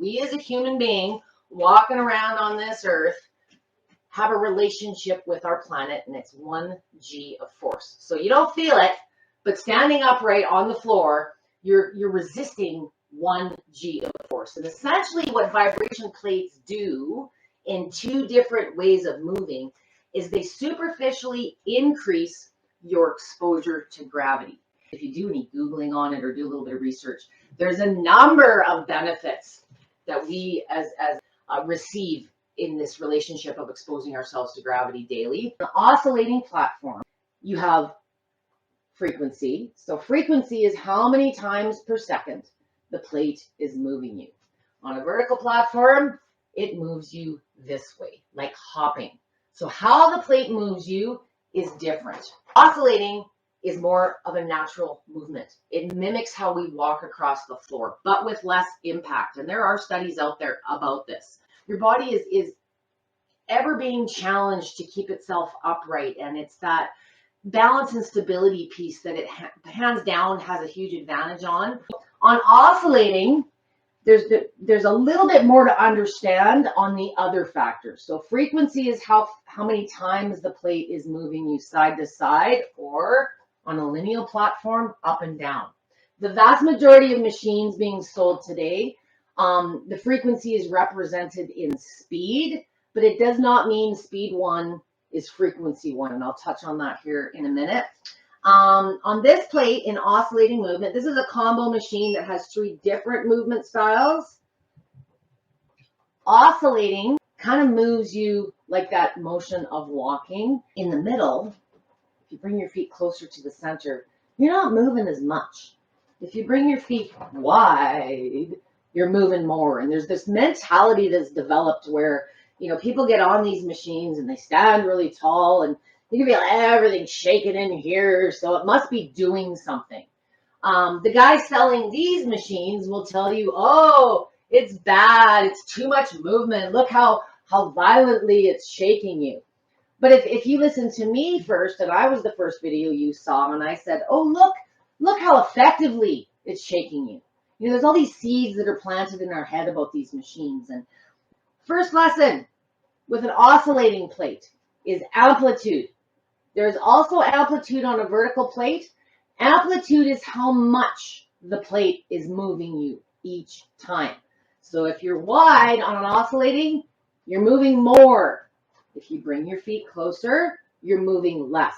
We as a human being walking around on this earth have a relationship with our planet, and it's 1G of force. So you don't feel it, but standing upright on the floor, you're resisting 1G of force. And essentially what vibration plates do in two different ways of moving is they superficially increase your exposure to gravity. If you do any Googling on it or do a little bit of research, there's a number of benefits that we as receive in this relationship of exposing ourselves to gravity daily. The oscillating platform, you have frequency. So frequency is how many times per second the plate is moving you. On a vertical platform, it moves you this way, like hopping. So how the plate moves you is different. Oscillating is more of a natural movement. It mimics how we walk across the floor, but with less impact. And there are studies out there about this. Your body is ever being challenged to keep itself upright, and it's that balance and stability piece that it hands down has a huge advantage on. On oscillating, there's a little bit more to understand on the other factors. So frequency is how many times the plate is moving you side to side, or on a linear platform, up and down. The vast majority of machines being sold today, the frequency is represented in speed, but it does not mean speed 1 is frequency 1, and I'll touch on that here in a minute. On this plate in oscillating movement, this is a combo machine that has 3 different movement styles. Oscillating kind of moves you like that motion of walking. In the middle, if you bring your feet closer to the center, you're not moving as much. If you bring your feet wide, you're moving more. And there's this mentality that's developed where, you know, people get on these machines and they stand really tall, and you can feel everything shaking in here, so it must be doing something. The guy selling these machines will tell you, oh, it's bad, it's too much movement, look how violently it's shaking you. But if you listen to me first, and I was the first video you saw, and I said, oh, look how effectively it's shaking you. You know, there's all these seeds that are planted in our head about these machines. And first lesson with an oscillating plate is amplitude. There's also amplitude on a vertical plate. Amplitude is how much the plate is moving you each time. So if you're wide on an oscillating, you're moving more. If you bring your feet closer, you're moving less.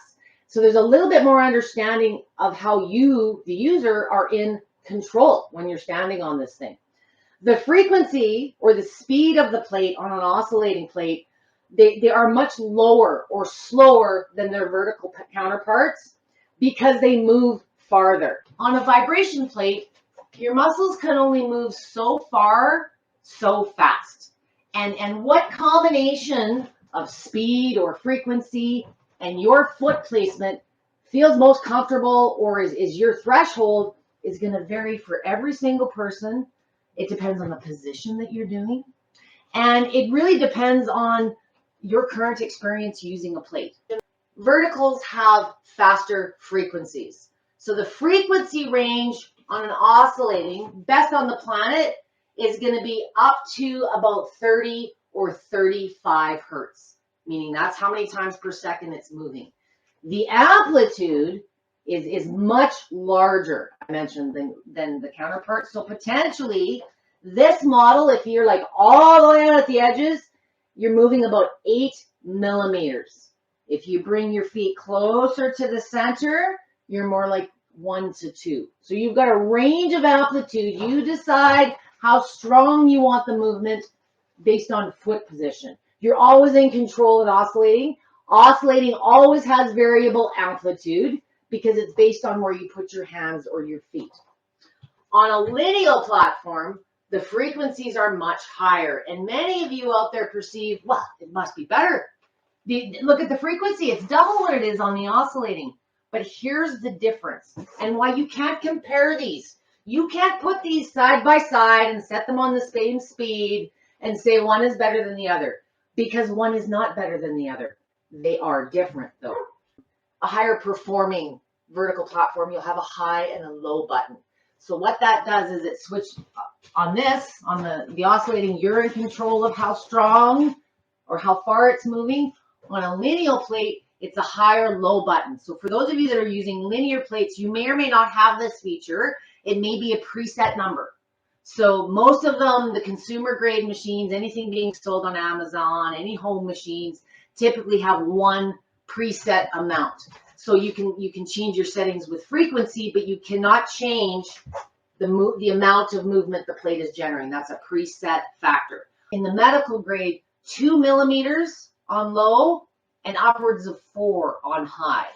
So there's a little bit more understanding of how you, the user, are in control when you're standing on this thing. The frequency or the speed of the plate on an oscillating plate, they are much lower or slower than their vertical counterparts because they move farther. On a vibration plate, your muscles can only move so far, so fast. And what combination of speed or frequency and your foot placement feels most comfortable or is your threshold is going to vary for every single person. It depends on the position that you're doing. And it really depends on your current experience using a plate. Verticals have faster frequencies. So the frequency range on an oscillating, best on the planet, is going to be up to about 30 or 35 hertz, meaning that's how many times per second it's moving. The amplitude is much larger, I mentioned, than the counterpart. So potentially this model, if you're like all the way out at the edges, you're moving about 8 millimeters. If you bring your feet closer to the center, you're more like 1 to 2. So you've got a range of amplitude. You decide how strong you want the movement based on foot position. You're always in control at oscillating. Oscillating always has variable amplitude because it's based on where you put your hands or your feet. On a linear platform, the frequencies are much higher. And many of you out there perceive, well, it must be better. Look at the frequency. It's double what it is on the oscillating. But here's the difference and why you can't compare these. You can't put these side by side and set them on the same speed and say one is better than the other, because one is not better than the other. They are different though. A higher performing vertical platform, you'll have a high and a low button. So what that does is it on this, on the oscillating, you're in control of how strong or how far it's moving. On a lineal plate, it's a high or low button. So for those of you that are using linear plates, you may or may not have this feature. It may be a preset number. So most of them, the consumer grade machines, anything being sold on Amazon, any home machines, typically have one preset amount. So you can change your settings with frequency, but you cannot change the amount of movement the plate is generating. That's a preset factor. In the medical grade, 2 millimeters on low and upwards of 4 on high.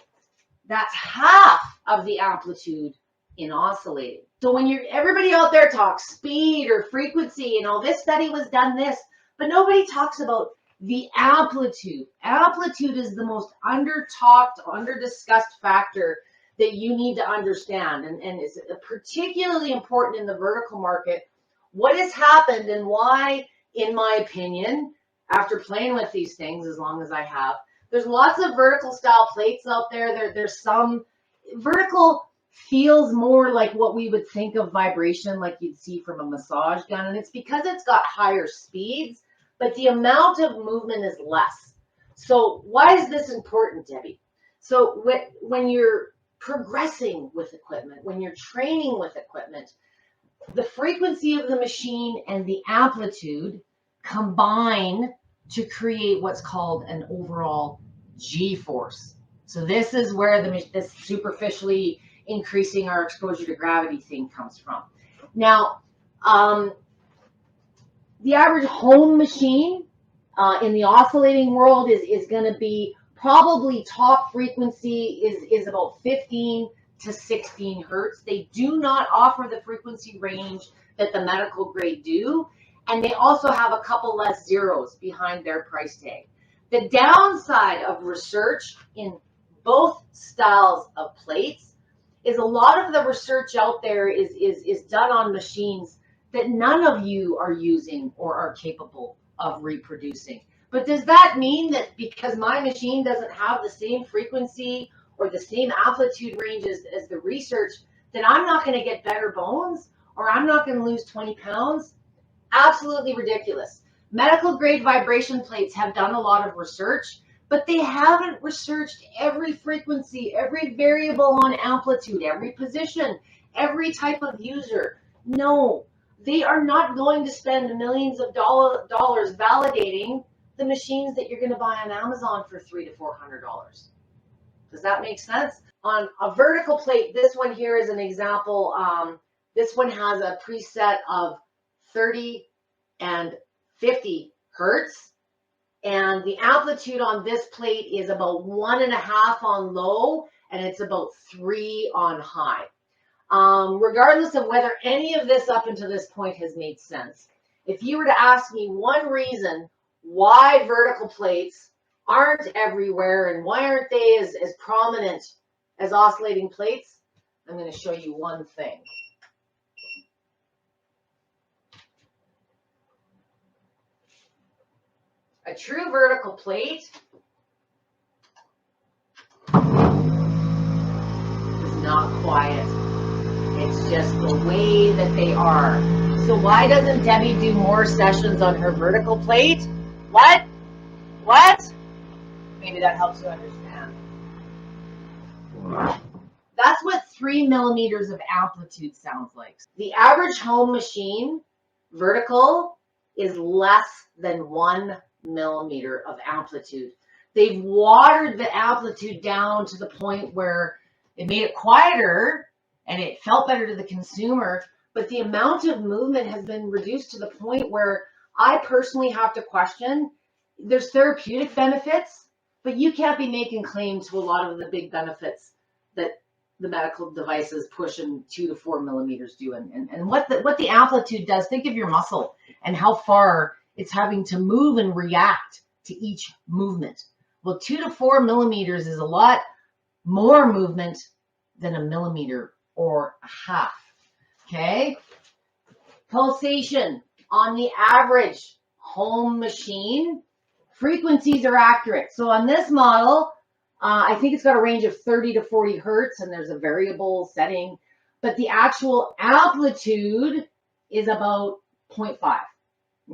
That's half of the amplitude in oscillating. So when everybody out there talks speed or frequency, this study was done this, but nobody talks about the amplitude. Amplitude is the most under-talked, under-discussed factor that you need to understand, and it's particularly important in the vertical market. What has happened and why, in my opinion, after playing with these things as long as I have, there's lots of vertical style plates out there. There's some vertical feels more like what we would think of vibration, like you'd see from a massage gun, and it's because it's got higher speeds, but the amount of movement is less. So why is this important, Debbie? So when you're progressing with equipment, when you're training with equipment, the frequency of the machine and the amplitude combine to create what's called an overall G-force. So this is where this superficially increasing our exposure to gravity thing comes from. Now, the average home machine in the oscillating world is going to be probably top frequency is about 15 to 16 hertz. They do not offer the frequency range that the medical grade do, and they also have a couple less zeros behind their price tag. The downside of research in both styles of plates is a lot of the research out there is done on machines that none of you are using or are capable of reproducing. But does that mean that because my machine doesn't have the same frequency or the same amplitude range as the research, that I'm not going to get better bones or I'm not going to lose 20 pounds? Absolutely ridiculous. Medical grade vibration plates have done a lot of research, but they haven't researched every frequency, every variable on amplitude, every position, every type of user. No, they are not going to spend millions of dollars validating the machines that you're going to buy on Amazon for $300 to $400. Does that make sense? On a vertical plate, this one here is an example. This one has a preset of 30 and 50 hertz. And the amplitude on this plate is about 1.5 on low, and it's about 3 on high. Regardless of whether any of this up until this point has made sense, if you were to ask me one reason why vertical plates aren't everywhere and why aren't they as prominent as oscillating plates, I'm going to show you one thing. A true vertical plate is not quiet. It's just the way that they are. So why doesn't Debbie do more sessions on her vertical plate? What? Maybe that helps you understand. That's what 3 millimeters of amplitude sounds like. The average home machine, vertical, is less than 1 millimeter of amplitude. They've watered the amplitude down to the point where it made it quieter and it felt better to the consumer, but the amount of movement has been reduced to the point where I personally have to question. There's therapeutic benefits, but you can't be making claim to a lot of the big benefits that the medical devices pushing 2 to 4 millimeters do. And what the amplitude does, think of your muscle and how far it's having to move and react to each movement. Well, 2 to 4 millimeters is a lot more movement than 1 millimeter or a half. Okay? Pulsation on the average home machine, frequencies are accurate. So on this model, I think it's got a range of 30 to 40 hertz, and there's a variable setting, but the actual amplitude is about 0.5.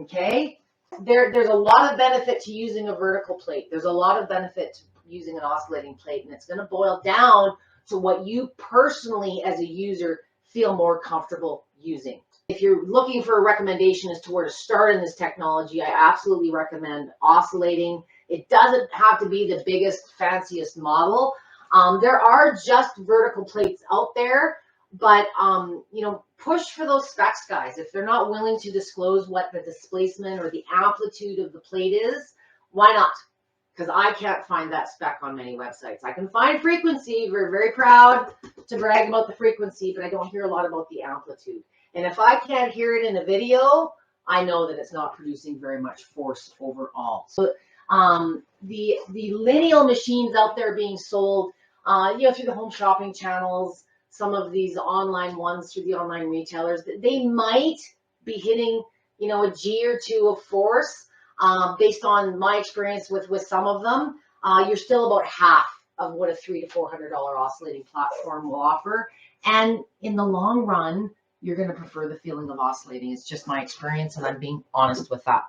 Okay? There's a lot of benefit to using a vertical plate. There's a lot of benefit to using an oscillating plate, and it's going to boil down to what you personally as a user feel more comfortable using. If you're looking for a recommendation as to where to start in this technology, I absolutely recommend oscillating. It doesn't have to be the biggest, fanciest model. There are just vertical plates out there, but you know, push for those specs, guys. If they're not willing to disclose what the displacement or the amplitude of the plate is, why not? Because I can't find that spec on many websites. I can find frequency. We're very proud to brag about the frequency, but I don't hear a lot about the amplitude. And if I can't hear it in a video, I know that it's not producing very much force overall. So the lineal machines out there being sold, you know, through the home shopping channels, some of these online ones through the online retailers, they might be hitting, you know, a G or two of force. Based on my experience with some of them, you're still about half of what a $300 to $400 oscillating platform will offer. And in the long run, you're going to prefer the feeling of oscillating. It's just my experience, and I'm being honest with that.